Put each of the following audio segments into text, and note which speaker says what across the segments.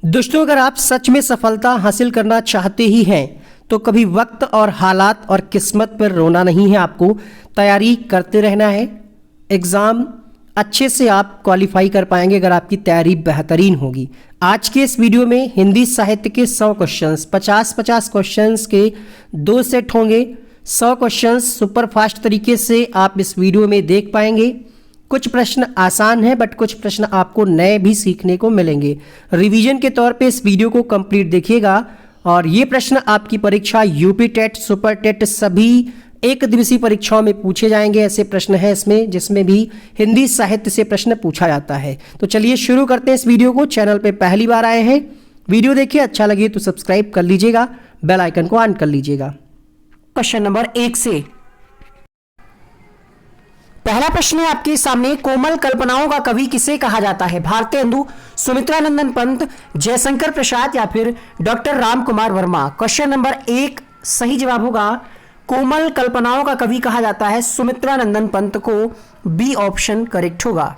Speaker 1: दोस्तों, अगर आप सच में सफलता हासिल करना चाहते ही हैं तो कभी वक्त और हालात और किस्मत पर रोना नहीं है। आपको तैयारी करते रहना है। एग्ज़ाम अच्छे से आप क्वालिफाई कर पाएंगे अगर आपकी तैयारी बेहतरीन होगी। आज के इस वीडियो में हिंदी साहित्य के 100 क्वेश्चंस, 50-50 क्वेश्चंस के 2 सेट होंगे। 100 क्वेश्चंस सुपर फास्ट तरीके से आप इस वीडियो में देख पाएंगे। कुछ प्रश्न आसान हैं बट कुछ प्रश्न आपको नए भी सीखने को मिलेंगे। रिवीजन के तौर पे इस वीडियो को कंप्लीट देखिएगा और ये प्रश्न आपकी परीक्षा यूपी टेट, सुपर टेट सभी एक दिवसीय परीक्षाओं में पूछे जाएंगे। ऐसे प्रश्न हैं इसमें जिसमें भी हिंदी साहित्य से प्रश्न पूछा जाता है। तो चलिए शुरू करते हैं इस वीडियो को। चैनल पे पहली बार आए हैं, वीडियो देखिए, अच्छा लगे तो सब्सक्राइब कर लीजिएगा, बेल आइकन को ऑन कर लीजिएगा। क्वेश्चन नंबर 1 से पहला प्रश्न है आपके सामने। कोमल कल्पनाओं का कवि किसे कहा जाता है? भारतेंदु, सुमित्रानंदन पंत, जयशंकर प्रसाद या फिर doctor Ram Kumar Verma? Question number 1 सही जवाब होगा कोमल कल्पनाओं का कवि कहा जाता है सुमित्रानंदन पंत को। बी ऑप्शन करेक्ट होगा।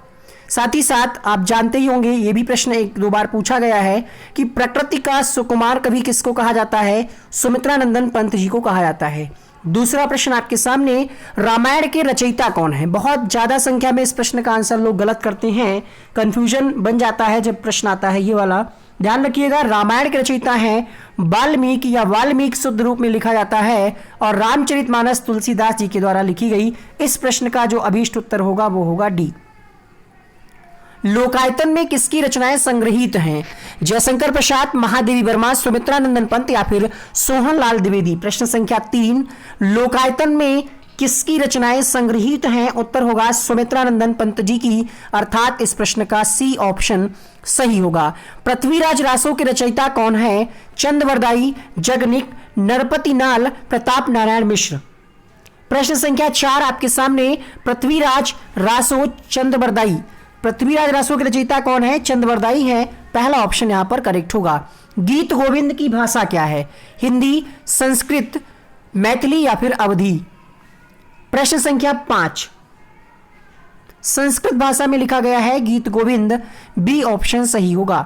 Speaker 1: साथ ही साथ आप जानते ही होंगे, ये भी प्रश्न 1-2 बार पूछा गया है कि प्रकृति का सुकुमार कवि किसको कहा जाता है? सुमित्रानंदन पंत जी को कहा जाता है। दूसरा प्रश्न आपके सामने, रामायण के रचयिता कौन है? बहुत ज्यादा संख्या में इस प्रश्न का आंसर लोग गलत करते हैं, कंफ्यूजन बन जाता है जब प्रश्न आता है ये वाला। ध्यान रखिएगा, रामायण के रचयिता हैं वाल्मीकि या वाल्मीकि शुद्ध रूप में लिखा जाता है और रामचरितमानस तुलसीदास जी के द्वारा लिखी गई। इस प्रश्न का जो अभीष्ट उत्तर होगा वो होगा डी। लोकायतन में किसकी रचनाएं संग्रहित हैं? जयशंकर प्रसाद, महादेवी वर्मा, सुमित्रानंदन पंत या फिर सोहनलाल द्विवेदी? प्रश्न संख्या 3, लोकायतन में किसकी रचनाएं संग्रहित हैं? उत्तर होगा सुमित्रानंदन पंत जी की, अर्थात इस प्रश्न का सी ऑप्शन सही होगा। पृथ्वीराज रासो के रचयिता कौन है? चंद्रवरदाई, जगनिक, नरपति नाल, प्रताप नारायण मिश्र? प्रश्न संख्या 4 आपके सामने, पृथ्वीराज रासो, चंद्रवरदाई। पृथ्वीराज रासो के रचयिता कौन है? चंद्रवरदाई है। पहला ऑप्शन यहां पर करेक्ट होगा। गीत गोविंद की भाषा क्या है? हिंदी, संस्कृत, मैथिली या फिर अवधी? प्रश्न संख्या 5, संस्कृत भाषा में लिखा गया है गीत गोविंद। बी ऑप्शन सही होगा।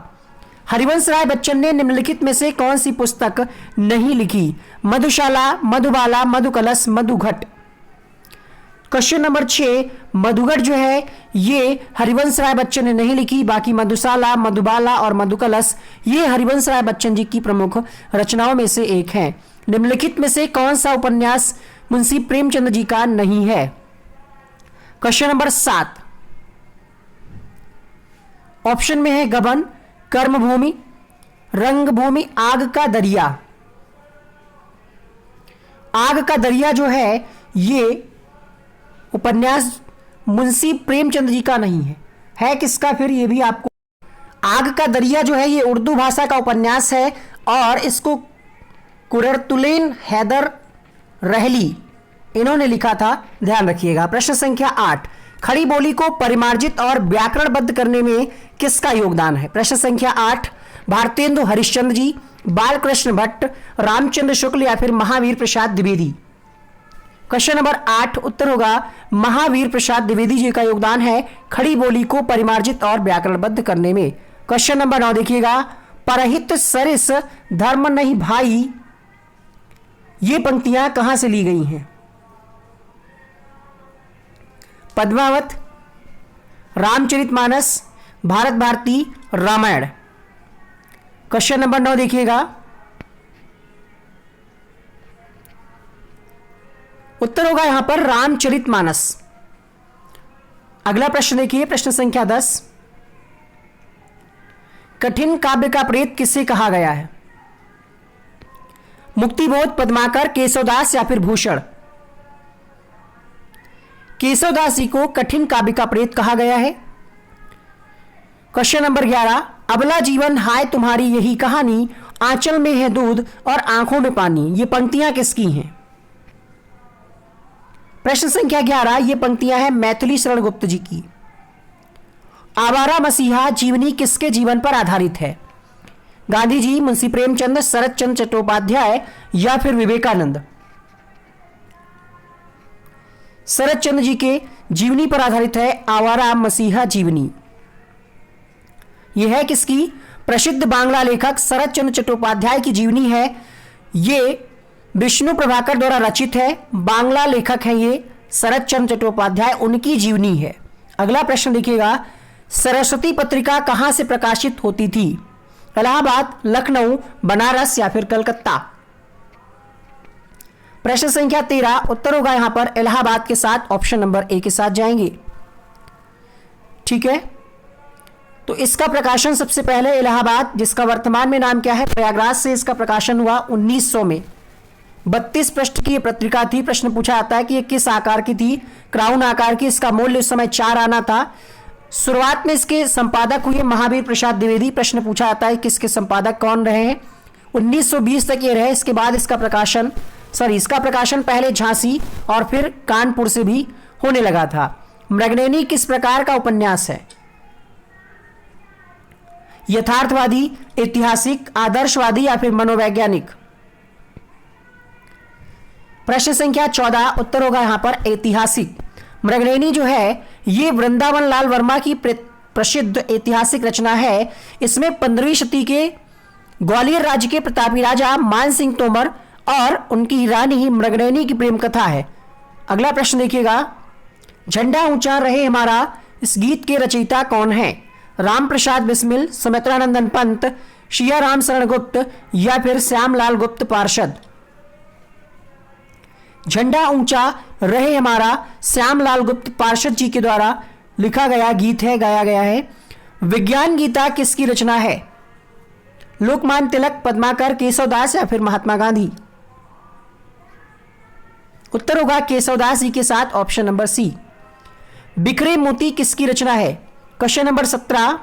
Speaker 1: हरिवंश राय बच्चन ने निम्नलिखित में से कौन सी पुस्तक नहीं लिखी? मधुशाला, मधुबाला, मधुकलश, मधुघट? क्वेश्चन नंबर 6, मधुघट जो है ये हरिवंश राय बच्चन ने नहीं लिखी, बाकी मधुशाला, मधुबाला और मधुकलश ये हरिवंश राय बच्चन जी की प्रमुख रचनाओं में से एक है। निम्नलिखित में से कौन सा उपन्यास मुंशी प्रेमचंद जी का नहीं है? क्वेश्चन नंबर 7, ऑप्शन में है गबन, कर्मभूमि, रंगभूमि, आग का दरिया? आग का दरिया जो है ये उपन्यास मुंशी प्रेमचंद जी का नहीं है किसका? फिर ये भी आपको, आग का दरिया जो है ये उर्दू भाषा का उपन्यास है और इसको कुरतुलैन हैदर रहली इन्होंने लिखा था। ध्यान रखिएगा। प्रश्न संख्या 8, खड़ी बोली को परिमार्जित और व्याकरणबद्ध करने में किसका योगदान है? प्रश्न संख्या 8, भारतेंदु हरिश्चंद्र जी, बालकृष्ण भट्ट, रामचंद्र शुक्ल या फिर महावीर प्रसाद द्विवेदी? क्वेश्चन नंबर 8 उत्तर होगा महावीर प्रसाद द्विवेदी जी का योगदान है खड़ी बोली को परिमार्जित और व्याकरणबद्ध करने में। क्वेश्चन नंबर 9 देखिएगा, परहित सरिस धर्म नहीं भाई, ये पंक्तियां कहां से ली गई हैं? पद्मावत, रामचरितमानस, भारत भारती, रामायण? क्वेश्चन नंबर 9 देखिएगा, उत्तर होगा यहां पर रामचरितमानस। अगला प्रश्न देखिए, प्रश्न संख्या 10, कठिन काव्य का प्रेत किसे कहा गया है? मुक्तिबोध, पद्माकर, केशवदास या फिर भूषण? केशवदास जी को कठिन काव्य का प्रेत कहा गया है। क्वेश्चन नंबर 11, अबला जीवन हाय तुम्हारी यही कहानी, आंचल में है दूध और आंखों में पानी, ये पंक्तियां किसकी हैं? प्रश्न संख्या 11, ये पंक्तियां हैं मैथिली शरण गुप्त जी की। आवारा मसीहा जीवनी किसके जीवन पर आधारित है? गांधी जी, मुंशी प्रेमचंद, शरत चंद्र चट्टोपाध्याय या फिर विवेकानंद? शरत चंद्र जी के जीवनी पर आधारित है आवारा मसीहा जीवनी। यह है किसकी?
Speaker 2: प्रसिद्ध बांग्ला लेखक शरत चंद्र चट्टोपाध्याय की जीवनी है। ये विष्णु प्रभाकर द्वारा रचित है। बांग्ला लेखक हैं ये शरत चंद्र चट्टोपाध्याय, उनकी जीवनी है। अगला प्रश्न देखिएगा, सरस्वती पत्रिका कहां से प्रकाशित होती थी? इलाहाबाद, लखनऊ, बनारस या फिर कलकत्ता? प्रश्न संख्या 13 उत्तर होगा यहां पर इलाहाबाद के साथ, ऑप्शन नंबर ए के साथ जाएंगे। ठीक है, तो इसका प्रकाशन सबसे पहले इलाहाबाद, जिसका वर्तमान में नाम क्या है, प्रयागराज से इसका प्रकाशन हुआ 1900 में। 32 पृष्ठ की पत्रिका थी। प्रश्न पूछा जाता है कि ये किस आकार की थी? क्राउन आकार की। इसका मूल्य उस समय 4 आना था। शुरुआत में इसके संपादक हुए महावीर प्रसाद द्विवेदी। प्रश्न पूछा जाता है किसके संपादक कौन रहे हैं? 1920 तक ये रहे। इसके बाद इसका प्रकाशन पहले झांसी और फिर कानपुर से भी होने लगा था। मृगनयनी किस प्रकार का उपन्यास है? यथार्थवादी, ऐतिहासिक, आदर्शवादी या फिर मनोवैज्ञानिक? प्रश्न संख्या 14 उत्तर होगा यहां पर ऐतिहासिक। मृगनयनी जो है ये वृंदावन लाल वर्मा की प्रसिद्ध ऐतिहासिक रचना है। इसमें 15वीं शती के ग्वालियर राज्य के प्रतापी राजा मान सिंह तोमर और उनकी रानी मृगनयनी की प्रेम कथा है। अगला प्रश्न देखिएगा, झंडा ऊंचा रहे हमारा, इस गीत के रचयिता कौन है? राम प्रसाद बिस्मिल, सुमित्रानंदन पंत, शिया राम शरण गुप्त या फिर श्यामलाल गुप्त पार्षद? झंडा ऊंचा रहे हमारा श्यामलाल गुप्त पार्षद जी के द्वारा लिखा गया गीत है, गाया गया है। विज्ञान गीता किसकी रचना है? लोकमान्य तिलक, पद्माकर, केशवदास या फिर महात्मा गांधी? उत्तर होगा केशवदास जी के साथ, ऑप्शन नंबर सी। बिखरे मोती किसकी रचना है? Question number 17।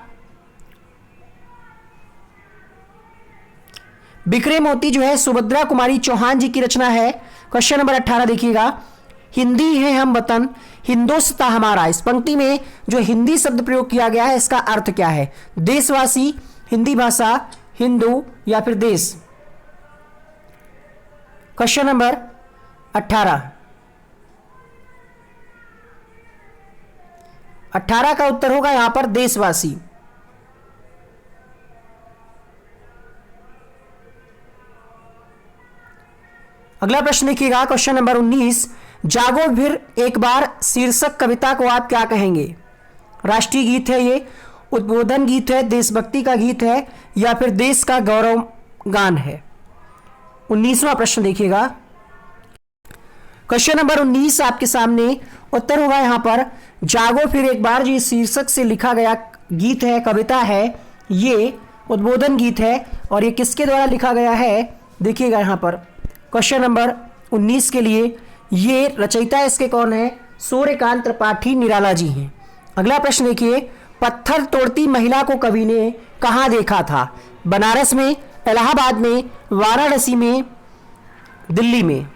Speaker 2: बिखरे मोती जो है सुभद्रा कुमारी चौहान जी की रचना है। क्वेश्चन नंबर 18 देखिएगा, हिंदी है हम वतन, हिंदोस्ता हमारा, इस पंक्ति में जो हिंदी शब्द प्रयोग किया गया है इसका अर्थ क्या है? देशवासी, हिंदी भाषा, हिंदू या फिर देश? क्वेश्चन नंबर 18 का उत्तर होगा यहां पर देशवासी। अगला प्रश्न देखिएगा, क्वेश्चन नंबर 19, जागो फिर एक बार शीर्षक कविता को आप क्या कहेंगे? राष्ट्रीय गीत है ये, उद्बोधन गीत है, देशभक्ति का गीत है या फिर देश का गौरव गान है? 19वां प्रश्न देखिएगा, क्वेश्चन नंबर 19 आपके सामने। उत्तर होगा यहां पर जागो फिर एक बार, जो शीर्षक से लिखा गया गीत है, कविता है, ये उद्बोधन गीत है और ये किसके द्वारा लिखा गया है? देखिएगा यहां पर क्वेश्चन नंबर 19 के लिए ये रचयिता इसके कौन है? सूर्यकांत त्रिपाठी निराला जी हैं। अगला प्रश्न देखिए, पत्थर तोड़ती महिला को कवि ने कहां देखा था? बनारस में, इलाहाबाद में, वाराणसी में, दिल्ली में?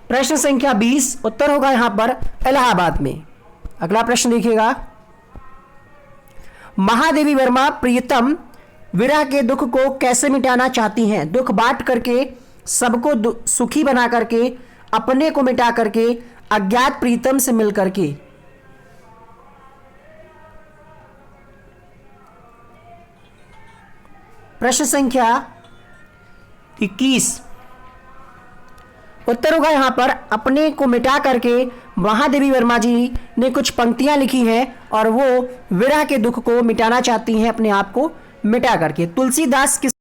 Speaker 2: प्रश्न संख्या 20 उत्तर होगा यहां पर इलाहाबाद में। अगला प्रश्न देखिएगा, महादेवी वर्मा प्रियतम विरह के दुख को कैसे मिटाना चाहती हैं? दुख बांट करके, सबको सुखी बना करके, अपने को मिटा करके, अज्ञात प्रीतम से मिल करके? प्रश्न संख्या 21 उत्तर होगा यहां पर अपने को मिटा करके। महादेवी वर्मा जी ने कुछ पंक्तियां लिखी हैं और वो विरह के दुख को मिटाना चाहती हैं, अपने आप को मिटा करके। तुलसीदास किस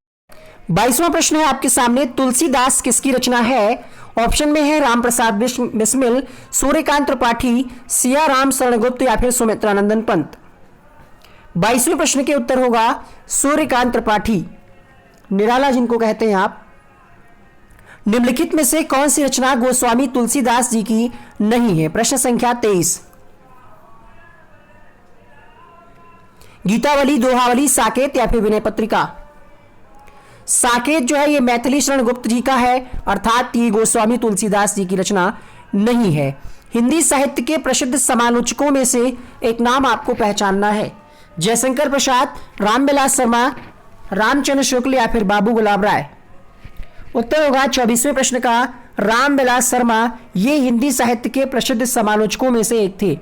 Speaker 2: 22वां प्रश्न है आपके सामने, तुलसीदास किसकी रचना है? ऑप्शन में है राम प्रसाद बिस्मिल, सूर्यकांत त्रिपाठी, सिया राम शरण गुप्त या फिर सुमित्रानंदन पंत? 22वें प्रश्न के उत्तर होगा सूर्यकांत त्रिपाठी, निराला जिनको कहते हैं आप। निम्नलिखित में से कौन सी रचना गोस्वामी तुलसीदास जी की नहीं है? प्रश्न संख्या 23। गीतावली, दोहावली, साकेत या फिर विनय पत्रिका? साकेत जो है ये मैथिली शरण गुप्त जी का है, अर्थात ये गोस्वामी तुलसीदास जी की रचना नहीं है। हिंदी साहित्य के प्रसिद्ध समालोचकों में से एक नाम आपको पहचानना है। जयशंकर प्रसाद, रामविलास शर्मा, रामचंद्र शुक्ल या फिर बाबू गुलाब राय? उत्तर होगा 24वें प्रश्न का रामविलास शर्मा, ये हिंदी साहित्य के प्रसिद्ध समालोचकों में से एक थे।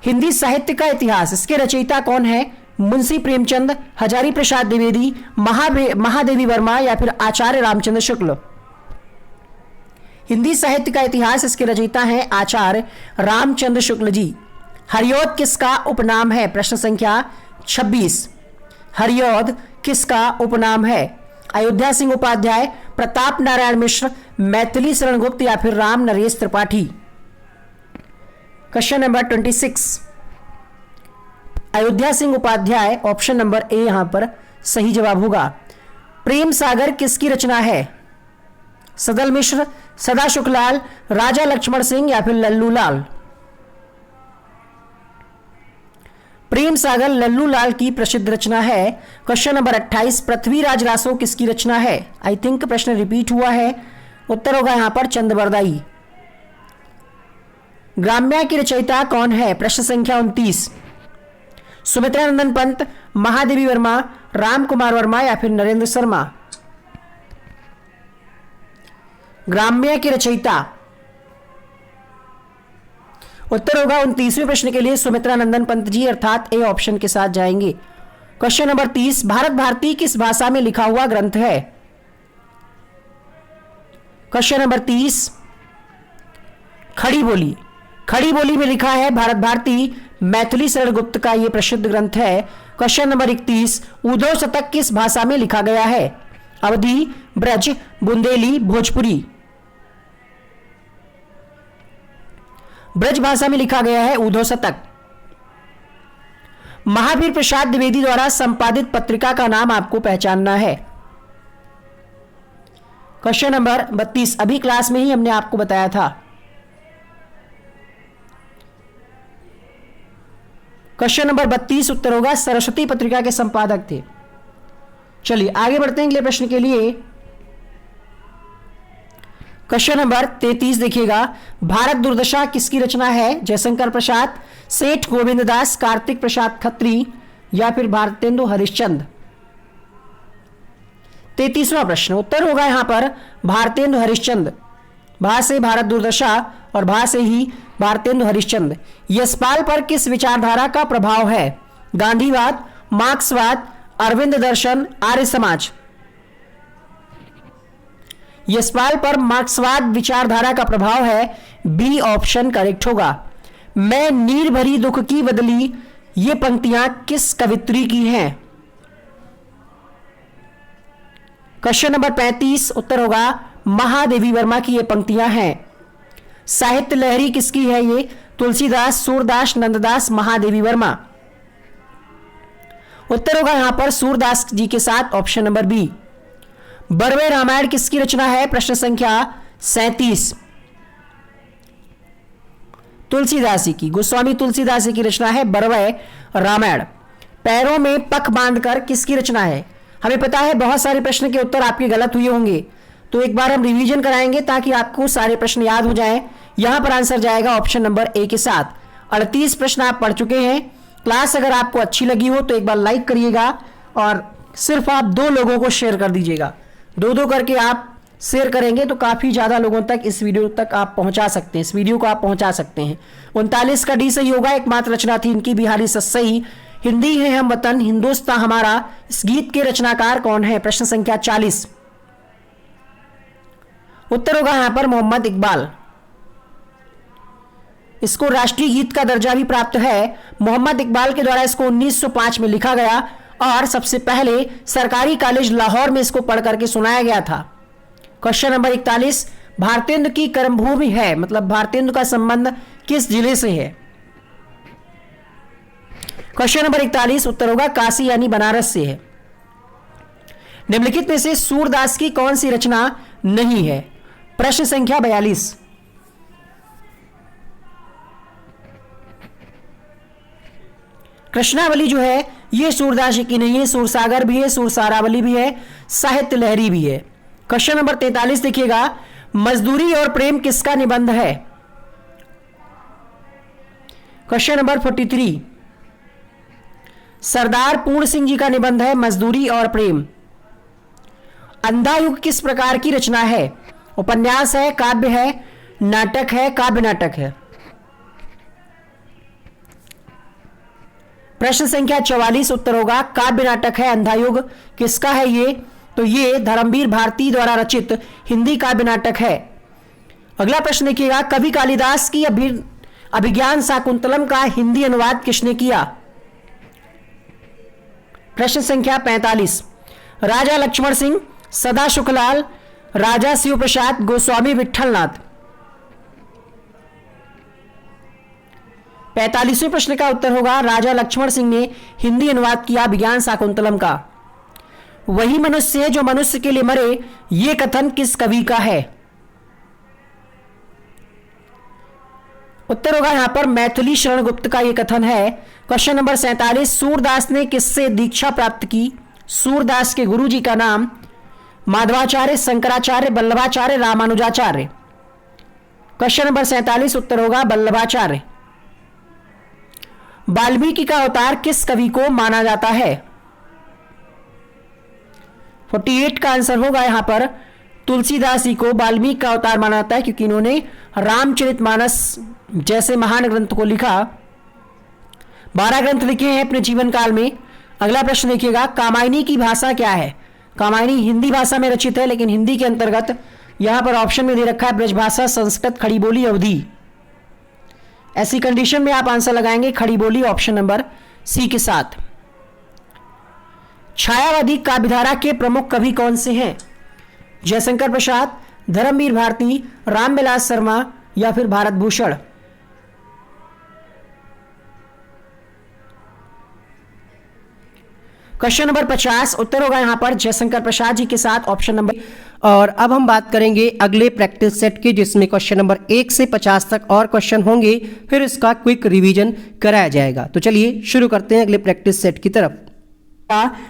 Speaker 2: हिंदी साहित्य का इतिहास, इसके रचयिता कौन है? मुंशी प्रेमचंद, हजारी प्रसाद द्विवेदी, महादेवी वर्मा या फिर आचार्य रामचंद्र शुक्ल। हिंदी साहित्य का इतिहास, इसके रचयिता हैं आचार्य रामचंद्र शुक्ल जी। हरिऔध किसका उपनाम है? प्रश्न संख्या 26। हरिऔध किसका उपनाम है? अयोध्या सिंह उपाध्याय, प्रताप नारायण मिश्र, मैथिली शरण गुप्त या फिर Ram Naresh Tripathi. Question number 26, Ayodhya Singh Upadhyay, option number A यहां पर सही जवाब होगा। प्रेम सागर किसकी रचना है? सदल मिश्र, सदा शुक्लाल, राजा लक्ष्मण सिंह या फिर लल्लू लाल। प्रेम सागर लल्लू लाल की प्रसिद्ध रचना है। क्वेश्चन नंबर 28, पृथ्वीराज रासो किसकी रचना है? आई थिंक प्रश्न रिपीट हुआ है। उत्तर होगा यहां पर चंद्रबरदाई। ग्राम्या की रचयिता कौन है? प्रश्न संख्या 29। सुमित्रा नंदन पंत, महादेवी वर्मा, राम कुमार वर्मा या फिर नरेंद्र शर्मा। ग्राम्या की रचयिता, उत्तर होगा 29वें प्रश्न के लिए सुमित्रा नंदन पंत जी, अर्थात ए ऑप्शन के साथ जाएंगे। क्वेश्चन नंबर 30, भारत भारती किस भाषा में लिखा हुआ ग्रंथ है? क्वेश्चन नंबर 30, खड़ी बोली। खड़ी बोली में लिखा है भारत भारती, मैथिली शरण गुप्त का यह प्रसिद्ध ग्रंथ है। क्वेश्चन नंबर 31, उद्धव शतक किस भाषा में लिखा गया है? अवधी, ब्रज, बुंदेली, भोजपुरी। ब्रज भाषा में लिखा गया है उद्धव शतक। महावीर प्रसाद द्विवेदी द्वारा संपादित पत्रिका का नाम आपको पहचानना है। क्वेश्चन नंबर 32, अभी क्लास में ही हमने आपको बताया था। क्वेश्चन नंबर 32 उत्तर होगा सरस्वती पत्रिका के संपादक थे। चलिए आगे बढ़ते हैं अगले प्रश्न के लिए। क्वेश्चन नंबर 33 देखिएगा, भारत दुर्दशा किसकी रचना है? जयशंकर प्रसाद, सेठ गोविंद दास, कार्तिक प्रसाद खत्री या फिर भारतेंदु हरिश्चंद्र। 33वां प्रश्न, उत्तर होगा यहां पर भारतेंदु हरिश्चंद्र। भा से भारत दुर्दशा और भा से ही भारतेंदु हरिश्चंद्र। यशपाल पर किस विचारधारा का प्रभाव है? गांधीवाद, मार्क्सवाद, अरविंद दर्शन, आर्य समाज। यशपाल पर मार्क्सवाद विचारधारा का प्रभाव है, बी ऑप्शन करेक्ट होगा। मैं नीर भरी दुख की बदली, ये पंक्तियां किस कवित्री की हैं? क्वेश्चन नंबर 35 उत्तर होगा महादेवी वर्मा की ये पंक्तियां हैं। साहित्य लहरी किसकी है? ये तुलसीदास, सूरदास, नंददास, महादेवी वर्मा। उत्तर होगा यहां पर सूरदास जी के साथ, option number B. Barvai Ramayan किसकी रचना है? प्रश्न संख्या 37। तुलसीदास की, गोस्वामी तुलसीदास की रचना है बरवे रामायण। पैरों में पख बांधकर किसकी रचना है? हमें पता है बहुत सारे प्रश्न के उत्तर आपके गलत हुए होंगे, तो एक बार हम रिवीजन कराएंगे ताकि आपको सारे प्रश्न याद हो जाएं। यहां पर आंसर जाएगा ऑप्शन नंबर ए के साथ। 38 प्रश्न आप पढ़ चुके हैं। क्लास अगर आपको अच्छी लगी हो तो एक बार लाइक करिएगा और सिर्फ आप 2 लोगों को शेयर कर दीजिएगा। 2-2 करके आप शेयर करेंगे तो काफ़ी ज़्यादा लोगों तक इस वीडियो तक आप पहुंचा सकते हैं, इस वीडियो को आप पहुंचा सकते हैं। 39 का डी सही होगा। एकमात्र रचना थी इनकी बिहारी सही। हिंदी है हम वतन, हिंदुस्तान हमारा। इस गीत के रचनाकार कौन है? प्रश्न संख्या 40। उत्तर होगा यहां पर मोहम्मद इकबाल। इसको राष्ट्रीय गीत का दर्जा भी प्राप्त है। मोहम्मद इकबाल के द्वारा इसको 1905 में लिखा गया और सबसे पहले सरकारी कॉलेज लाहौर में इसको पढ़ करके सुनाया गया था। क्वेश्चन नंबर 41, भारतेंदु की कर्मभूमि है, मतलब भारतेंदु का संबंध किस जिले से है? क्वेश्चन नंबर 41 उत्तर होगा काशी यानी बनारस से है। निम्नलिखित में से सूरदास की कौन सी रचना नहीं है? प्रश्न संख्या 42। कृष्णावली जो है यह सूरदास की नहीं है, सूरसागर भी है, सूरसारावली भी है, साहित्य लहरी भी है। क्वेश्चन नंबर 43 देखिएगा, मजदूरी और प्रेम किसका निबंध है? क्वेश्चन नंबर 43, सरदार पूर्ण सिंह जी का निबंध है मजदूरी और प्रेम। अंधा युग किस प्रकार की रचना है? उपन्यास है, काव्य है, नाटक है, काव्य नाटक है। प्रश्न संख्या 44 उत्तर होगा काव्य नाटक है अंधायुग, किसका है ये? तो ये धर्मवीर भारती द्वारा रचित हिंदी काव्य नाटक है। अगला प्रश्न देखिएगा, कवि कालिदास की अभिज्ञान शाकुंतलम का हिंदी अनुवाद किसने किया? प्रश्न संख्या 45, राजा लक्ष्मण सिंह, सदा सुखलाल, राजा शिव प्रसाद, गोस्वामी विठलनाथ। 45वें प्रश्न का उत्तर होगा राजा लक्ष्मण सिंह ने हिंदी अनुवाद किया अभिज्ञान शाकुंतलम का। वही मनुष्य है जो मनुष्य के लिए मरे, यह कथन किस कवि का है? उत्तर होगा यहां पर मैथिली शरण गुप्त का यह कथन है। क्वेश्चन नंबर 47, सूरदास ने किससे दीक्षा प्राप्त की? सूरदास के गुरुजी का नाम माधवाचार्य, शंकराचार्य, वल्लभाचार्य, रामानुजाचार्य। क्वेश्चन नंबर 47 उत्तर होगा वल्लभाचार्य। वाल्मीकि का अवतार किस कवि को माना जाता है? 48 का आंसर होगा यहां पर तुलसीदास जी को वाल्मीकि का अवतार माना जाता है, क्योंकि इन्होंने रामचरितमानस जैसे महान ग्रंथ को लिखा। 12 ग्रंथ लिखे हैं अपने जीवन काल में। अगला प्रश्न देखिएगा, कामायनी की भाषा क्या है? कामायनी हिंदी भाषा में रचित है, लेकिन हिंदी के अंतर्गत यहां पर ऑप्शन में दे रखा है ब्रजभाषा, संस्कृत, खड़ी बोली, अवधी। ऐसी कंडीशन में आप आंसर लगाएंगे खड़ी बोली ऑप्शन नंबर सी के साथ। छायावादी काव्यधारा के प्रमुख कवि कौन से हैं? जयशंकर प्रसाद, धर्मवीर भारती, रामविलास शर्मा या फिर भारत भूषण। क्वेश्चन नंबर 50 उत्तर होगा यहां पर जयशंकर प्रसाद जी के साथ ऑप्शन नंबर।
Speaker 1: और अब हम बात करेंगे अगले प्रैक्टिस सेट की, जिसमें क्वेश्चन नंबर 1 से 50 तक और क्वेश्चन होंगे, फिर इसका क्विक रिवीजन कराया जाएगा। तो चलिए शुरू करते हैं अगले प्रैक्टिस सेट की तरफ।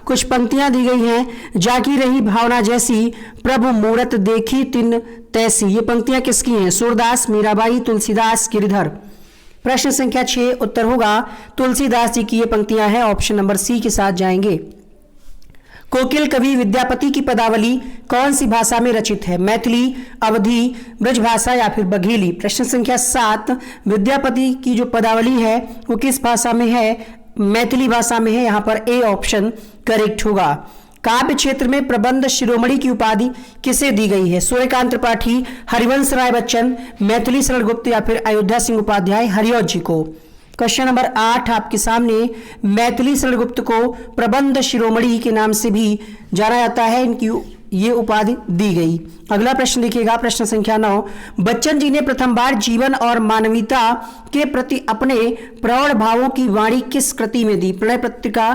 Speaker 2: कुछ पंक्तियां दी गई हैं। जागी रही भावना जैसी, प्रभु मूरत देखी तिन तैसी। ये पंक्तियां किसकी हैं? सूरदास, मीराबाई, तुलसीदास, गिरिधर। प्रश्न संख्या 6 उत्तर होगा तुलसीदास जी की ये पंक्तियां हैं, ऑप्शन नंबर सी के साथ जाएंगे। कोकिल कवि विद्यापति की पदावली कौन सी भाषा में रचित है? मैथिली, अवधी, ब्रजभाषा या फिर बघेली। प्रश्न संख्या 7, विद्यापति की जो पदावली है वो किस भाषा में है? मैथिली भाषा में है। यहां पर ए ऑप्शन करेक्ट होगा। काव्य क्षेत्र में प्रबंध शिरोमणि की उपाधि किसे दी गई है? सूर्यकांत त्रिपाठी, हरिवंश राय बच्चन, मैथिली शरण गुप्त या फिर अयोध्या सिंह उपाध्याय, हरिऔध जी को। क्वेश्चन नंबर 8 आपके सामने, मैथिली शरण गुप्त को प्रबंध शिरोमणि के नाम से भी जाना जाता है, इनकी ये उपाधि दी गई। अगला प्रश्न देखिएगा, प्रश्न संख्या 9, बच्चन जी ने प्रथम बार जीवन और मानवीयता के प्रति अपने प्रौढ़ भावों की वाणी किस कृति में दी? प्रणय पत्रिका,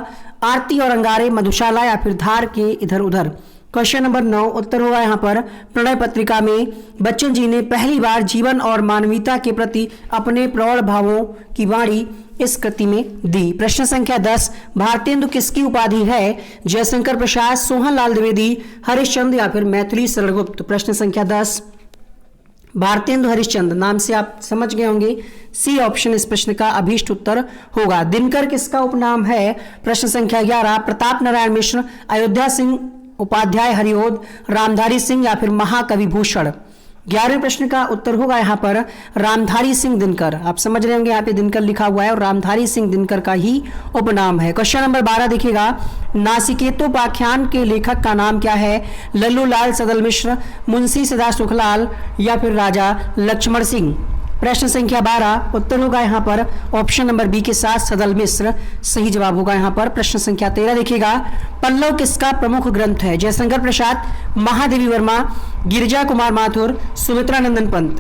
Speaker 2: आरती और अंगारे, मधुशाला या फिर धार के इधर उधर। क्वेश्चन नंबर 9 उत्तर होगा यहाँ पर प्रणय पत्रिका में बच्चन जी ने पहली बार जीवन और मानवीयता के प्रति अपने प्रौढ़ भावों की वाणी इस कृति में दी। प्रश्न संख्या 10, भारतेंदु किसकी उपाधि है? जयशंकर प्रसाद, सोहनलाल द्विवेदी, हरिश्चंद्र या फिर मैथिली शरण गुप्त। प्रश्न संख्या 10, भारतेंदु हरिश्चंद्र। नाम से आप समझ गए होंगे, सी ऑप्शन इस प्रश्न का अभीष्ट उत्तर होगा। दिनकर किसका उपनाम है? प्रश्न संख्या 11, प्रताप नारायण मिश्र, अयोध्या सिंह उपाध्याय, हरिऔध, रामधारी सिंह या फिर महाकवि भूषण। 11वें प्रश्न का उत्तर होगा यहाँ पर रामधारी सिंह दिनकर। आप समझ रहे होंगे यहाँ पे दिनकर लिखा हुआ है और रामधारी सिंह दिनकर का ही उपनाम है। क्वेश्चन नंबर 12 देखिएगा, नासिकेतोपाख्यान के लेखक का नाम क्या है? लल्लू लाल सदल मिश्र, मुंशी सदा सुखलाल या फिर राजा लक्ष्मण सिंह। प्रश्न संख्या 12 उत्तर होगा यहाँ पर ऑप्शन नंबर बी के साथ सदल मिश्र सही जवाब होगा यहाँ पर। प्रश्न संख्या 13 देखिएगा, पल्लव किसका प्रमुख ग्रंथ है? जयशंकर प्रसाद, महादेवी वर्मा, गिरिजा कुमार माथुर, सुमित्रानंदन पंत।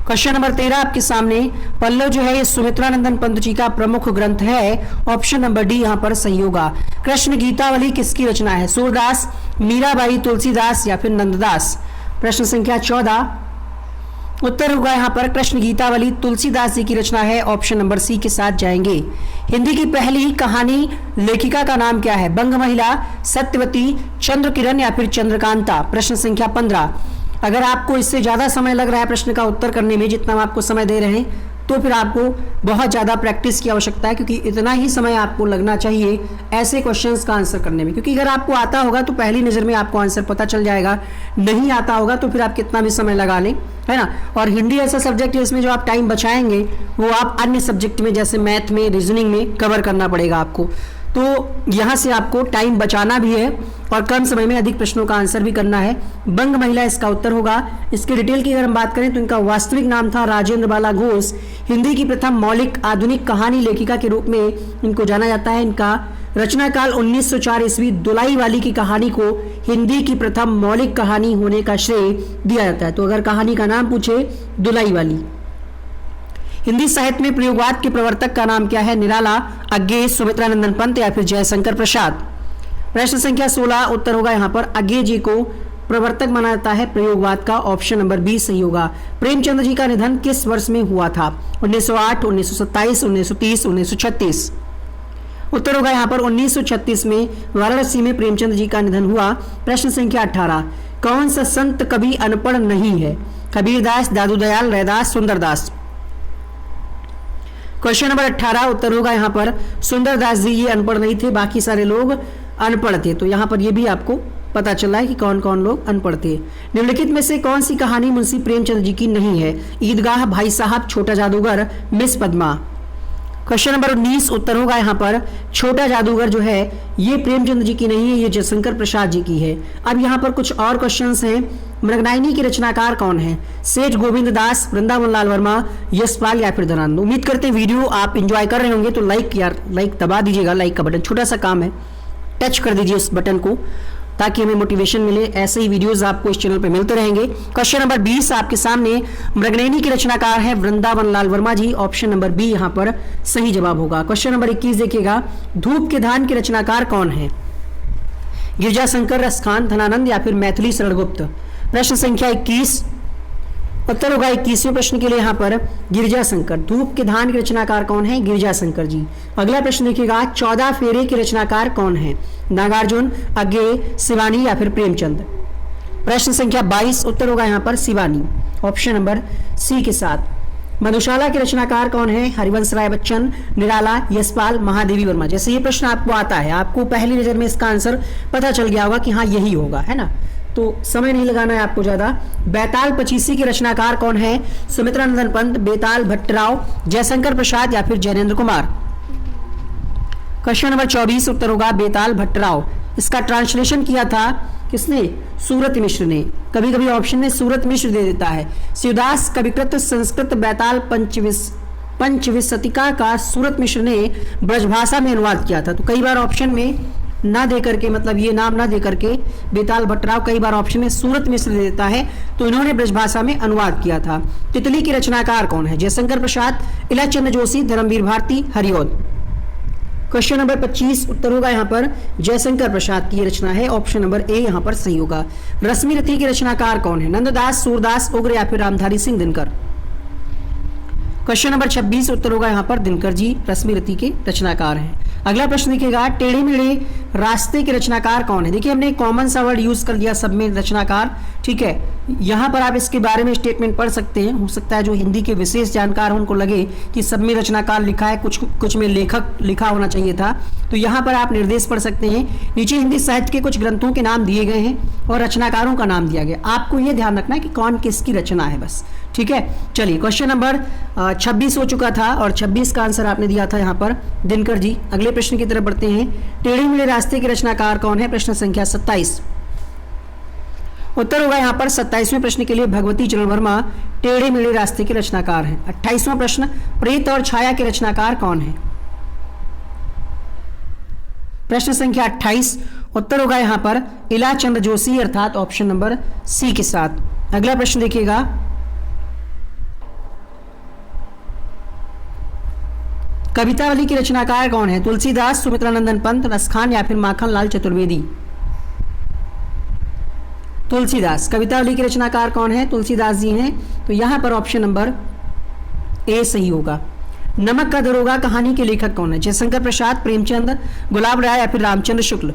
Speaker 2: क्वेश्चन नंबर 13 आपके सामने, पल्लव जो है ये सुमित्रानंदन पंत जी का प्रमुख ग्रंथ है, ऑप्शन नंबर डी यहाँ पर सही होगा। कृष्ण गीतावली किसकी रचना है? सूरदास, मीराबाई, तुलसीदास या फिर नंददास। प्रश्न संख्या 14 उत्तर होगा यहाँ पर कृष्ण गीतावली तुलसीदास जी की रचना है, ऑप्शन नंबर सी के साथ जाएंगे। हिंदी की पहली कहानी लेखिका का नाम क्या है? बंग महिला, सत्यवती, चंद्र किरण या फिर चंद्रकांता। प्रश्न संख्या 15, अगर आपको इससे ज्यादा समय लग रहा है प्रश्न का उत्तर करने में जितना हम आपको समय दे रहे हैं तो फिर आपको बहुत ज़्यादा प्रैक्टिस की आवश्यकता है, क्योंकि इतना ही समय आपको लगना चाहिए ऐसे क्वेश्चंस का आंसर करने में। क्योंकि अगर आपको आता होगा तो पहली नज़र में आपको आंसर पता चल जाएगा, नहीं आता होगा तो फिर आप कितना भी समय लगा लें, है ना। और हिंदी ऐसा सब्जेक्ट है इसमें जो आप टाइम बचाएंगे वो आप अन्य सब्जेक्ट में जैसे मैथ में, रीजनिंग में कवर करना पड़ेगा आपको। तो यहाँ से आपको टाइम बचाना भी है और कम समय में अधिक प्रश्नों का आंसर भी करना है। बंग महिला इसका उत्तर होगा। इसके डिटेल की अगर हम बात करें तो इनका वास्तविक नाम था राजेंद्र बाला घोष। हिंदी की प्रथम मौलिक आधुनिक कहानी लेखिका के रूप में इनको जाना जाता है। इनका रचना काल 1904 ईस्वी दुलाई वाली की कहानी को हिंदी की प्रथम मौलिक कहानी होने का श्रेय दिया जाता है। तो अगर कहानी का नाम पूछे, दुलाई वाली। हिंदी साहित्य में प्रयोगवाद के प्रवर्तक का नाम क्या है? निराला, अज्ञे, सुमित्रानंदन पंत या फिर जयशंकर प्रसाद। प्रश्न संख्या 16 उत्तर होगा यहाँ पर अज्ञे जी को प्रवर्तक माना जाता है प्रयोगवाद का। ऑप्शन नंबर बी सही होगा। प्रेमचंद जी का निधन किस वर्ष में हुआ था? 1908, 1927, 1930, 1936। उत्तर होगा यहाँ पर 1936 में वाराणसी में प्रेमचंद जी का निधन हुआ। प्रश्न संख्या 18 कौन सा संत कभी अनपढ़ नहीं है? कबीरदास, दादू दयाल, रैदास, सुंदरदास। क्वेश्चन नंबर 18 उत्तर होगा यहाँ पर सुंदरदास जी ये अनपढ़ नहीं थे, बाकी सारे लोग अनपढ़ थे। तो यहाँ पर ये भी आपको पता चला है कि कौन कौन लोग अनपढ़ थे। निम्नलिखित में से कौन सी कहानी मुंशी प्रेमचंद जी की नहीं है? ईदगाह, भाई साहब, छोटा जादूगर, मिस पद्मा। क्वेश्चन नंबर 19 उत्तर होगा यहाँ पर छोटा जादूगर जो है ये प्रेमचंद जी की नहीं है, ये जयशंकर प्रसाद जी की है। अब यहाँ पर कुछ और क्वेश्चंस हैं। मृगनायनी के रचनाकार कौन है? सेठ गोविंद दास, वृंदावन लाल वर्मा, यशपाल या फिर धनानंद। उम्मीद करते हैं वीडियो आप एंजॉय कर रहे होंगे, तो लाइक दबा दीजिएगा। लाइक का बटन छोटा सा काम है, टच कर दीजिए उस बटन को ताकि हमें मोटिवेशन मिले। ऐसे ही वीडियोस आपको इस चैनल पे मिलते रहेंगे। क्वेश्चन नंबर 20 आपके सामने मृगनयनी के रचनाकार है वृंदावन लाल वर्मा जी। ऑप्शन नंबर बी यहाँ पर सही जवाब होगा। क्वेश्चन नंबर 21 देखिएगा धूप के धान के रचनाकार कौन है? गिरजाशंकर, रसखान, धनानंद या फिर मैथिली शरणगुप्त। प्रश्न संख्या 21 उत्तर होगा 21वें प्रश्न के लिए यहाँ पर गिरजाशंकर। धूप के धान के रचनाकार कौन है? गिरजाशंकर जी। अगला प्रश्न देखिएगा 14 फेरे के रचनाकार कौन है? नागार्जुन, अज्ञे, शिवानी या फिर प्रेमचंद। प्रश्न संख्या 22 उत्तर होगा यहाँ पर शिवानी। ऑप्शन नंबर सी के साथ। मधुशाला के रचनाकार कौन है? हरिवंश राय बच्चन, निराला, यशपाल, महादेवी वर्मा। जैसे ये प्रश्न आपको आता है, आपको पहली नजर में इसका आंसर पता चल गया होगा कि हाँ यही होगा, है ना। तो समय नहीं लगाना है आपको ज्यादा। बैताल पचीसी के रचनाकार कौन है? सुमित्रानंदन पंत, बेताल भट्टराव, जयशंकर प्रसाद या फिर जैनेन्द्र कुमार। क्वेश्चन नंबर 24 उत्तर होगा बेताल भट्टराव। इसका ट्रांसलेशन किया था किसने? सूरत मिश्र ने। कभी कभी ऑप्शन में सूरत मिश्र दे देता है। शिवदास कविकृत संस्कृत बैताल पंचविंशतिका का सूरत मिश्र ने ब्रजभाषा में अनुवाद किया था। तो कई बार ऑप्शन में ना दे करके, मतलब ये नाम ना दे करके बेताल भट्टराव, कई बार ऑप्शन में सूरत मिश्र दे देता है, तो इन्होंने ब्रजभाषा में अनुवाद किया था। तितली के रचनाकार कौन है? जयशंकर प्रसाद, इलाचंद्र जोशी, धर्मवीर भारती, हरिऔध। क्वेश्चन नंबर 25 उत्तर होगा यहाँ पर जयशंकर प्रसाद की रचना है। ऑप्शन नंबर ए यहाँ पर सही होगा। रश्मि रथी के रचनाकार कौन है? नंददास, सूरदास, उग्र या फिर रामधारी सिंह दिनकर। क्वेश्चन नंबर 26 उत्तर होगा यहाँ पर दिनकर जी रश्मि रथी के रचनाकार हैं। अगला प्रश्न देखिएगा टेढ़े मेढ़े रास्ते के रचनाकार कौन है? देखिए हमने कॉमन सा वर्ड यूज कर दिया सब में रचनाकार, ठीक है। यहाँ पर आप इसके बारे में स्टेटमेंट पढ़ सकते हैं। हो सकता है जो हिंदी के विशेष जानकार उनको लगे कि सब में रचनाकार लिखा है, कुछ में लेखक लिखा होना चाहिए था। तो यहाँ पर आप निर्देश पढ़ सकते हैं। नीचे हिंदी साहित्य के कुछ ग्रंथों के नाम दिए गए हैं और रचनाकारों का नाम दिया गया। आपको ये ध्यान रखना है कि कौन किसकी रचना है, बस, ठीक है। चलिए क्वेश्चन नंबर 26 हो चुका था और 26 का आंसर आपने दिया था यहाँ पर दिनकर जी। अगले प्रश्न की तरफ बढ़ते हैं। टेढ़े मेढ़े रास्ते के रचनाकार कौन है? प्रश्न संख्या 27 उत्तर होगा यहाँ पर 27वें प्रश्न के लिए भगवती चरण वर्मा टेढ़े मेढ़े रास्ते के रचनाकार हैं। 28वां प्रश्न प्रेत और छाया के रचनाकार कौन है? प्रश्न संख्या 28 उत्तर होगा यहाँ पर इलाचंद्र जोशी अर्थात ऑप्शन नंबर सी के साथ। अगला प्रश्न देखिएगा कवितावली के रचनाकार कौन है? तुलसीदास, सुमित्रानंदन पंत, रसखान या फिर माखन लाल चतुर्वेदी। तुलसीदास। कवितावली के रचनाकार कौन है? तुलसीदास जी हैं। तो यहां पर ऑप्शन नंबर ए सही होगा। नमक का दरोगा कहानी के लेखक कौन है? जयशंकर प्रसाद, प्रेमचंद, गुलाब राय या फिर रामचंद्र शुक्ल।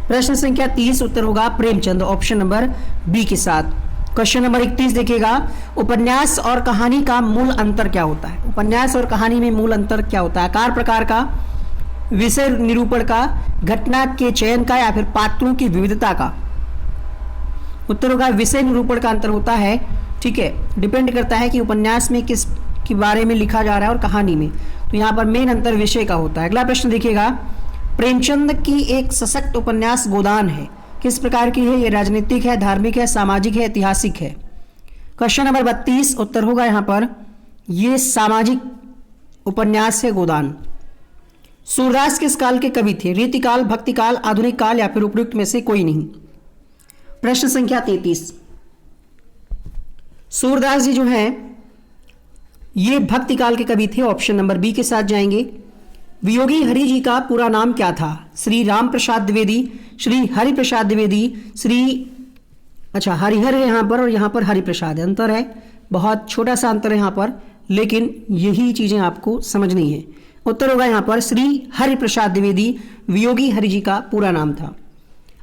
Speaker 2: प्रश्न संख्या 30 उत्तर होगा प्रेमचंद, ऑप्शन नंबर बी के साथ। क्वेश्चन नंबर 31 देखिएगा, उपन्यास और कहानी का मूल अंतर क्या होता है? उपन्यास और कहानी में मूल अंतर क्या होता है? आकार प्रकार का, विषय निरूपण का, घटना के चयन का, या फिर पात्रों की विविधता का? उत्तर होगा विषय निरूपण का अंतर होता है। ठीक है, डिपेंड करता है कि उपन्यास में किस के बारे में लिखा जा रहा है और कहानी में, तो यहाँ पर मेन अंतर विषय का होता है। अगला प्रश्न देखिएगा, प्रेमचंद की एक सशक्त उपन्यास गोदान है, किस प्रकार की है? ये राजनीतिक है, धार्मिक है, सामाजिक है, ऐतिहासिक है? क्वेश्चन नंबर 32 उत्तर होगा यहाँ पर ये सामाजिक उपन्यास है गोदान। सूरदास किस काल के कवि थे? रीतिकाल, भक्तिकाल, आधुनिक काल, या फिर उपयुक्त में से कोई नहीं? प्रश्न संख्या 33, सूरदास जी जो हैं ये भक्तिकाल के कवि थे, ऑप्शन नंबर बी के साथ जाएंगे। वियोगी हरि जी का पूरा नाम क्या था? श्री राम प्रसाद द्विवेदी, श्री हरि प्रसाद द्विवेदी, हरिहर है यहाँ पर और यहाँ पर हरि प्रसाद है। अंतर है, बहुत छोटा सा अंतर है यहाँ पर, लेकिन यही चीजें आपको समझनी है। उत्तर होगा यहाँ पर श्री हरि प्रसाद द्विवेदी, वियोगी हरि जी का पूरा नाम था।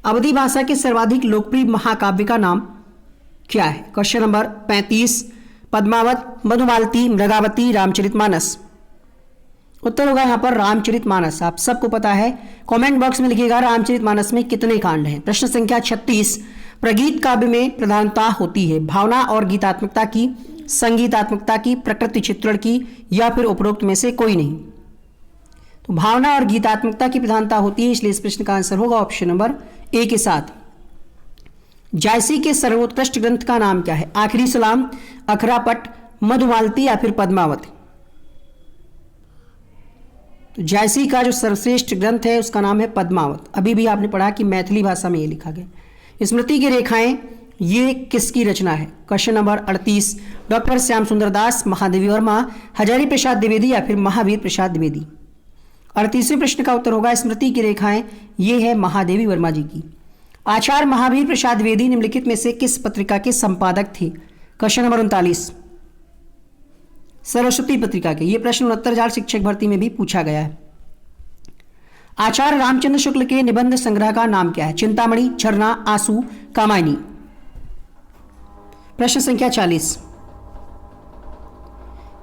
Speaker 2: अवधी भाषा के सर्वाधिक लोकप्रिय महाकाव्य का नाम क्या है? Question number 35, Padmavat, Madhumalati, Mrigavati, Ramcharitmanas? उत्तर होगा यहाँ पर रामचरितमानस। आप सबको पता है, कमेंट बॉक्स में लिखिएगा रामचरितमानस में कितने कांड हैं। प्रश्न संख्या 36, प्रगीत काव्य में प्रधानता होती है भावना और गीतात्मकता की, संगीतात्मकता की, प्रकृति चित्रण की, या फिर उपरोक्त में से कोई नहीं? तो भावना और गीतात्मकता की प्रधानता होती है, इसलिए इस प्रश्न का आंसर होगा ऑप्शन नंबर ए के साथ। जायसी के सर्वोत्कृष्ट ग्रंथ का नाम क्या है? आखिरी सलाम, अखरापट, मधुमालती, या फिर पद्मावत? तो जायसी का जो सर्वश्रेष्ठ ग्रंथ है उसका नाम है पद्मावत। अभी भी आपने पढ़ा कि मैथिली भाषा में ये लिखा गया। स्मृति की रेखाएं ये किसकी रचना है? क्वेश्चन नंबर 38, डॉक्टर श्याम सुंदर दास, महादेवी वर्मा, हजारी प्रसाद द्विवेदी, या फिर महावीर प्रसाद द्विवेदी? 38वें प्रश्न का उत्तर होगा स्मृति की रेखाएं ये है महादेवी वर्मा जी की। आचार्य महावीर प्रसाद द्विवेदी निम्नलिखित में से किस पत्रिका के संपादक थे? क्वेश्चन नंबर 39, सरस्वती पत्रिका के। ये प्रश्न 69,000 शिक्षक भर्ती में भी पूछा गया है। आचार्य रामचंद्र शुक्ल के निबंध संग्रह का नाम क्या है? चिंतामणि, झरना, आंसू, कामायनी? प्रश्न संख्या 40,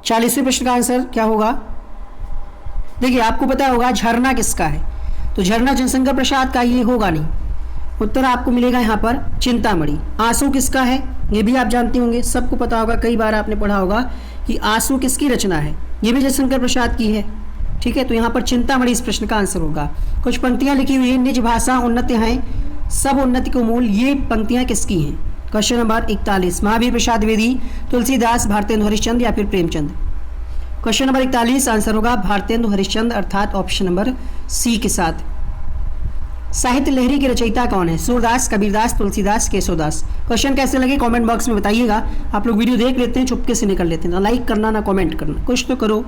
Speaker 2: 40वें प्रश्न का आंसर क्या होगा? देखिए, आपको पता होगा झरना किसका है, तो झरना जयशंकर प्रसाद का ये होगा नहीं। उत्तर आपको मिलेगा यहाँ पर चिंतामणि। आंसू किसका है? ये भी आप जानते होंगे, सबको पता होगा, कई बार आपने पढ़ा होगा कि आंसू किसकी रचना है, ये भी जयशंकर प्रसाद की है। ठीक है, तो यहाँ पर चिंतामणि इस प्रश्न का आंसर होगा। कुछ पंक्तियां लिखी हुई है, निज भाषा उन्नति है, सब उन्नति को मूल, ये पंक्तियां किसकी हैं? क्वेश्चन नंबर 41, महावीर प्रसाद द्विवेदी, तुलसीदास, भारतेंदु हरिश्चंद्र, या फिर प्रेमचंद? क्वेश्चन नंबर 41 आंसर होगा भारतेंदु हरिश्चंद्र, अर्थात ऑप्शन नंबर सी के साथ। साहित्य लहरी के रचयिता कौन है? सूरदास, कबीरदास, तुलसीदास, केशवदास? क्वेश्चन कैसे लगे कमेंट बॉक्स में बताइएगा। आप लोग वीडियो देख लेते हैं, चुपके से निकल लेते हैं, ना लाइक करना ना कमेंट करना, कुछ तो करो।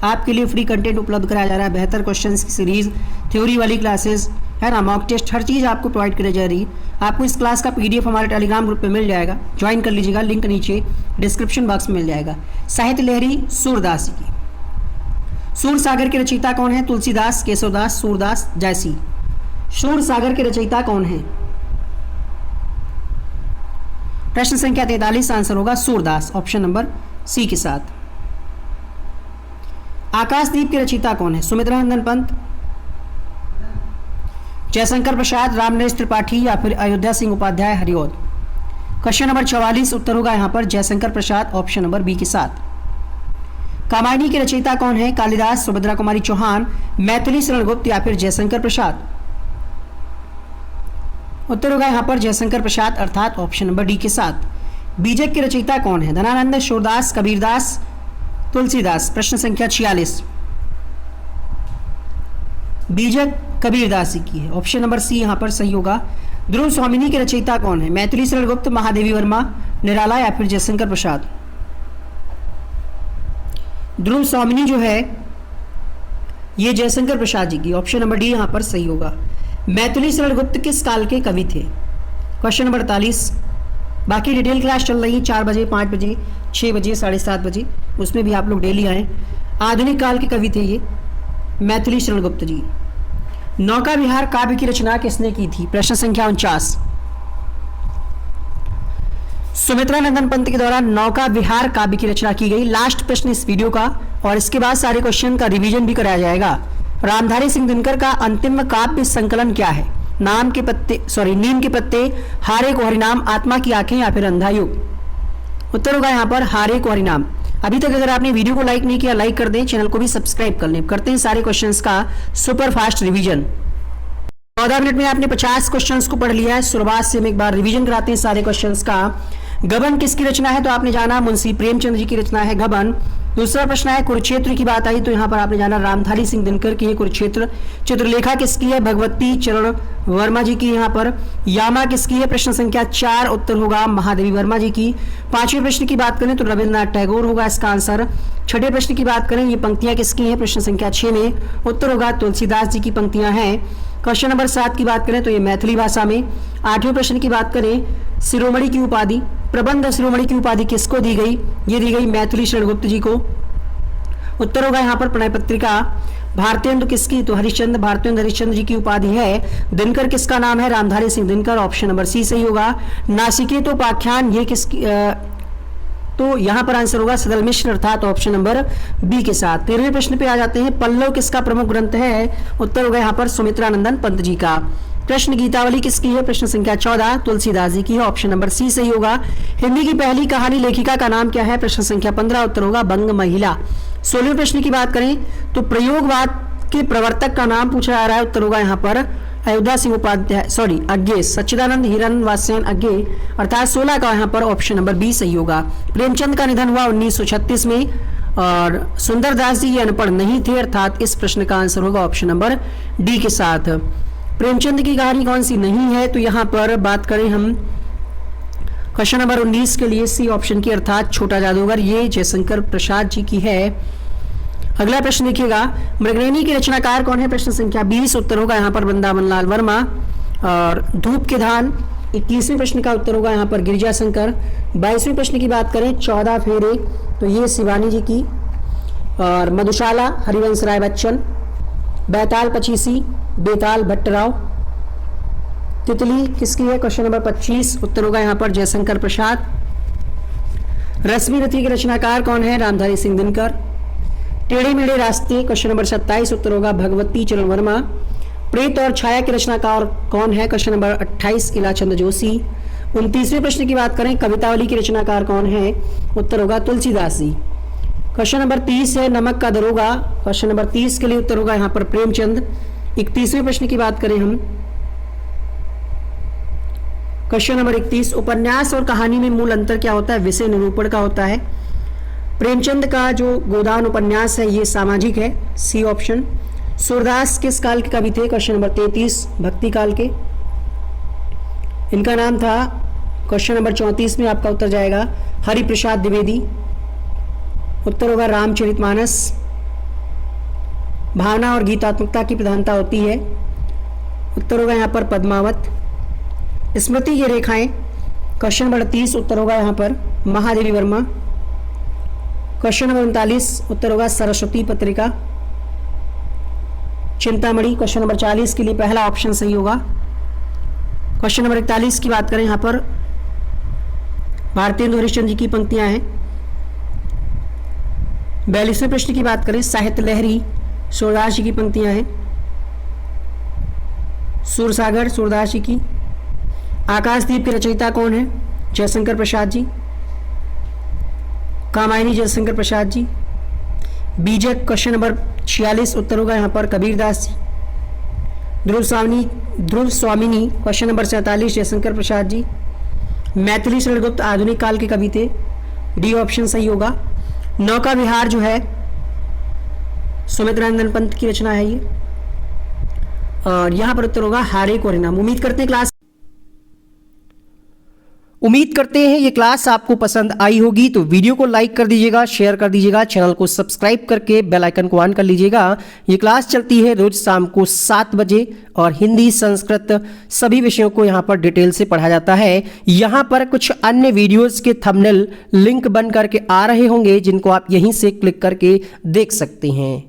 Speaker 2: आपके लिए फ्री कंटेंट उपलब्ध कराया जा रहा है, बेहतर क्वेश्चंस की सीरीज, थ्योरी वाली क्लासेस है ना, मॉक टेस्ट, हर चीज़ आपको प्रोवाइड कराई जा रही है। आपको इस क्लास का PDF हमारे टेलीग्राम ग्रुप पे मिल जाएगा, ज्वाइन कर लीजिएगा, लिंक नीचे डिस्क्रिप्शन बॉक्स में मिल जाएगा। साहित्य लहरी सूरदास की। सूर सागर के रचयिता कौन है? तुलसीदास, केशवदास, सूरदास, जायसी? सूर सागर के रचयिता कौन है? प्रश्न संख्या 43 आंसर होगा सूरदास, ऑप्शन नंबर सी के साथ। आकाशदीप के रचयिता कौन है? सुमित्रा नंदन पंत, जयशंकर प्रसाद, रामनरेश त्रिपाठी, या फिर अयोध्या सिंह उपाध्याय, हरिऔध? क्वेश्चन नंबर 44 उत्तर होगा यहाँ पर Jaishankar Prasad, option number B के साथ। कामायनी के रचयिता कौन है? कालिदास, सुभद्रा कुमारी चौहान, मैथिली शरण गुप्त, या फिर जयशंकर प्रसाद? उत्तर होगा यहाँ पर जयशंकर प्रसाद, अर्थात ऑप्शन नंबर डी के साथ। बीजक के रचयिता कौन है? धनानंद, सूरदास, कबीरदास, तुलसीदास? प्रश्न संख्या 46, बीजक कबीरदास की है, ऑप्शन नंबर सी यहाँ पर सही होगा। ध्रुव स्वामिनी के रचयिता कौन है? मैथिली शरण गुप्त, महादेवी वर्मा, निराला, या फिर जयशंकर प्रसाद? ध्रुव स्वामिनी जो है ये जयशंकर प्रसाद जी की, ऑप्शन नंबर डी यहाँ पर सही होगा। मैथिली शरण गुप्त किस काल के कवि थे? Question number 48। बाकी डिटेल क्लास चल रही है 4 बजे, 5 बजे, 6 बजे, 7:30 बजे, उसमें भी आप लोग डेली आएँ। आधुनिक काल के कवि थे ये मैथिली शरण गुप्त जी। नौका विहार काव्य की रचना किसने की थी? प्रश्न संख्या 49। सुमित्रा नंदन पंत के द्वारा नौका विहार काव्य की रचना की गई। लास्ट प्रश्न इस वीडियो का, और इसके बाद सारे क्वेश्चन का रिवीजन भी कराया जाएगा। रामधारी सिंह दिनकर का अंतिम काव्य संकलन क्या है? नीम के पत्ते, हारे को हरिनाम, आत्मा की आंखें या फिर अंधा युग। उत्तर होगा यहाँ पर हारे को हरिनाम। अभी तक अगर आपने वीडियो को लाइक नहीं किया, लाइक कर दें, चैनल को भी सब्सक्राइब कर लें। करते हैं सारे क्वेश्चंस का सुपर फास्ट रिवीजन। 14 मिनट में आपने 50 क्वेश्चंस को पढ़ लिया है। शुरुआत से हम एक बार रिवीजन कराते हैं सारे क्वेश्चंस का। गबन किसकी रचना है? तो आपने जाना मुंशी प्रेमचंद जी की रचना है गबन। दूसरा प्रश्न है कुरुक्षेत्र की बात आई तो यहाँ पर आपने जाना रामधारी सिंह दिनकर की है कुरुक्षेत्र। चित्रलेखा किसकी है? भगवती चरण वर्मा जी की। यहाँ पर यामा किसकी है? प्रश्न संख्या 4 उत्तर होगा महादेवी वर्मा जी की। 5वें प्रश्न की बात करें तो रविन्द्रनाथ टैगोर होगा इसका आंसर। 6ठे प्रश्न की बात करें, ये पंक्तियां किसकी हैं? प्रश्न संख्या 6 में उत्तर होगा तुलसीदास जी की पंक्तियां हैं। क्वेश्चन नंबर 7 की बात करें तो ये मैथिली भाषा में। 8वें प्रश्न की बात करें, शिरोमणि की उपाधि, प्रबंध शिरोमणि की उपाधि किसको दी गई? ये दी गई मैथिली शरण गुप्त जी को। उत्तर होगा यहाँ पर प्रणय पत्रिका। भारतेंदु किसकी? तो हरिश्चंद्र, भारतेंदु हरिश्चंद्र जी की उपाधि है। दिनकर किसका नाम है? Ramdhari Singh Dinkar. Option number C सही होगा। नासिकेतोपाख्यान ये किसकी? तो यहाँ पर आंसर होगा सदल मिश्र अर्थात ऑप्शन नंबर बी के साथ। 13वें प्रश्न पे आ जाते हैं, पल्लव किसका प्रमुख ग्रंथ है? उत्तर होगा यहाँ पर सुमित्रा नंदन पंत जी का। प्रश्न गीतावली किसकी है? प्रश्न संख्या 14 तुलसीदास जी की है। ऑप्शन नंबर सी सही होगा। हिंदी की पहली कहानी लेखिका का नाम क्या है? प्रश्न संख्या 15 उत्तर होगा बंग महिला। 16वें प्रश्न की बात करें तो प्रयोगवाद के प्रवर्तक का नाम पूछा जा रहा है। उत्तर होगा यहाँ पर अयोध्या सिंह उपाध्याय अज्ञे, सच्चिदानंद हिरन वास्यन अज्ञे अर्थात 16 का यहाँ पर ऑप्शन नंबर बी सही होगा। प्रेमचंद का निधन हुआ 1936 में और सुंदरदास जी ये अनपढ़ नहीं थे अर्थात इस प्रश्न का आंसर होगा ऑप्शन नंबर डी के साथ। प्रेमचंद की कहानी कौन सी नहीं है? तो यहाँ पर बात करें हम क्वेश्चन नंबर 19 के लिए सी ऑप्शन की अर्थात छोटा जादूगर, ये जयशंकर प्रसाद जी की है। अगला प्रश्न देखिएगा, मृगनयनी के रचनाकार कौन है? प्रश्न संख्या 20 उत्तर होगा यहाँ पर वृंदावन लाल वर्मा। और धूप के धान 21वें प्रश्न का उत्तर होगा यहाँ पर गिरिजा शंकर। 22वें प्रश्न की बात करें 14 फेरे तो ये शिवानी जी की। और मधुशाला हरिवंश राय बच्चन। बैताल पचीसी बेताल भट्टराव। तितली किसकी है? क्वेश्चन नंबर 25 उत्तर होगा यहाँ पर जयशंकर प्रसाद। रश्मि रथी के रचनाकार कौन है? रामधारी सिंह दिनकर। टेढ़े मेढ़े रास्ते क्वेश्चन नंबर 27 उत्तर होगा भगवती चरण वर्मा। प्रेत और छाया के रचनाकार कौन है? Question number 28 Ilachand Joshi. 29वें प्रश्न की बात करें कवितावली के रचनाकार कौन है? उत्तर होगा तुलसीदास जी। क्वेश्चन नंबर 30 है नमक का दरोगा। क्वेश्चन नंबर 30 के लिए उत्तर होगा यहाँ पर प्रेमचंद। 31वें प्रश्न की बात करें हम, क्वेश्चन नंबर 31, उपन्यास और कहानी में मूल अंतर क्या होता है? विषय निरूपण का होता है। प्रेमचंद का जो गोदान उपन्यास है ये सामाजिक है, सी ऑप्शन। सूरदास किस काल के कवि थे? क्वेश्चन नंबर 33 भक्ति काल के। इनका नाम था, क्वेश्चन नंबर 34 में आपका उत्तर जाएगा हरिप्रसाद द्विवेदी। उत्तर होगा रामचरितमानस। भावना और गीतात्मकता की प्रधानता होती है। उत्तर होगा यहाँ पर पद्मावत। स्मृति की रेखाएं क्वेश्चन नंबर 30 उत्तर होगा यहाँ पर महादेवी वर्मा। क्वेश्चन नंबर 39 उत्तर होगा सरस्वती पत्रिका। चिंतामणि क्वेश्चन नंबर 40 के लिए पहला ऑप्शन सही होगा। क्वेश्चन नंबर 41 की बात करें यहाँ पर भारतेंदु हरिश्चंद्र जी की पंक्तियां हैं। 42वें प्रश्न की बात करें साहित्य लहरी सूरदास जी की पंक्तियां हैं। सूरसागर सूरदास जी की। आकाशदीप के रचयिता कौन है? जयशंकर प्रसाद जी। कामायनी जयशंकर प्रसाद जी। बीजक क्वेश्चन नंबर 46 उत्तर होगा यहाँ पर कबीरदास जी। ध्रुव स्वामिनी क्वेश्चन नंबर 47 जयशंकर प्रसाद जी। मैथिली शरण गुप्त आधुनिक काल के कवि थे, डी ऑप्शन सही होगा। नौका विहार जो है सुमित्रा नंदन पंत की रचना है ये। और यहाँ पर उत्तर होगा हारे को हरिनाम।
Speaker 1: उम्मीद करते हैं ये क्लास आपको पसंद आई होगी, तो वीडियो को लाइक कर दीजिएगा, शेयर कर दीजिएगा, चैनल को सब्सक्राइब करके बेल आइकन को ऑन कर लीजिएगा। ये क्लास चलती है रोज शाम को 7 बजे और हिंदी संस्कृत सभी विषयों को यहाँ पर डिटेल से पढ़ा जाता है। यहाँ पर कुछ अन्य वीडियोस के थंबनेल लिंक बन करके आ रहे होंगे जिनको आप यहीं से क्लिक करके देख सकते हैं।